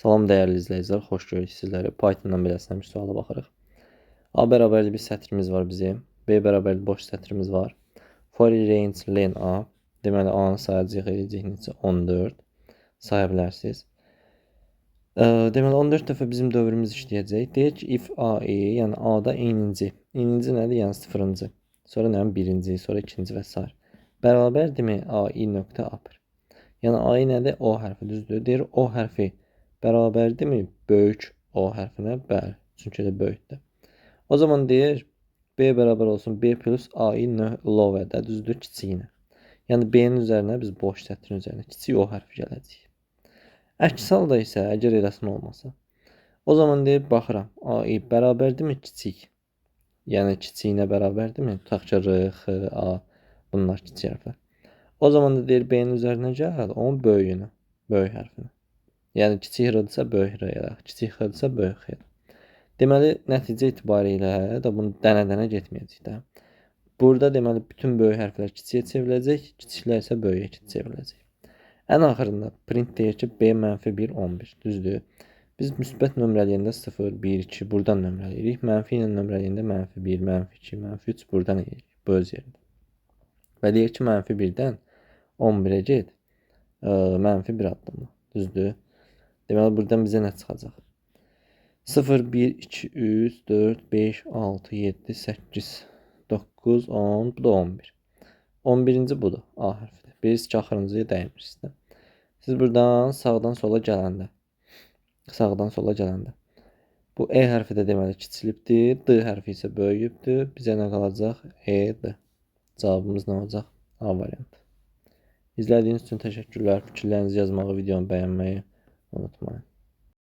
Salam dəyərli izləyicilər, xoş görürük sizləri. Python-dan beləsinə bir suala baxırıq. A bərabərli bir sətrimiz var bizim. B bərabərli boş sətrimiz var. For range len A. Deməli, A-nı sayacağıq, eləyəcək neçə? 14. Saya bilərsiniz. Deməli, 14 dəfə bizim dövrümüz işləyəcək. Deyək ki, if A, E, yəni A-da eyninci. Eyninci nədir? Yəni sıfırıncı. Sonra nə? Birinci, sonra ikinci və s. Bərabər demək A, I nöqtə A1. Yəni A nədir? O hərfi, düzdür. Deyir, O hərfi bərabərdirmi böyük O hərfinə? Bəli, çünki də böyükdür. O zaman deyir, B bərabər olsun B plus A-i lowerdə, düzdür, kiçiyinə. Yəni B-nin üzərinə biz boş sətrin üzərinə kiçik O hərfi gələcək. Əks halda isə, əgər eləsin olmasa, o zaman deyir, baxıram, A-i bərabərdirmi kiçik? Yəni kiçiyinə bərabərdirmi? Tutaq ki, R, X, A, bunlar kiçik hərflər. O zaman da deyir, B-nin üzərinə gəl, onun böyüyünə, böyük hərfinə. Yəni kiçik R-dırsa böyük R elə, kiçik X-dırsa böyük X. Deməli, nəticə itibarilə də bunu dənə-dənə getməyəcək də. Burada deməli, bütün böyük hərflər kiçiyə çevriləcək, kiçiklər isə böyüyə çevriləcək. Ən axırında print deyir ki, B -1, 11, düzdür. Biz müsbət nömrəliyəndə 0, 1, 2 buradan nömrələyirik. Mənfi ilə nömrəliyəndə -1, -2, -3 buradan eləyirik, bu öz yerində. Və deyir ki, -1-dən 11-ə get, -1 addımla, düzdür. Deməli, buradan bizə nə çıxacaq? 0, 1, 2, 3, 4, 5, 6, 7, 8, 9, 10, bu da 11. 11-ci budur, A hərfidir. Bilirsiniz ki, axırıncıya dəymirsiniz də. Siz buradan sağdan sola gələndə, bu E hərfi də deməli kiçilibdir, D hərfi isə böyüyübdür. Bizə nə qalacaq? E-dir. Cavabımız nə olacaq? A variantı. İzlədiyiniz üçün təşəkkürlər. Fikirlərinizi yazmağı, videonu bəyənməyi unutmayın.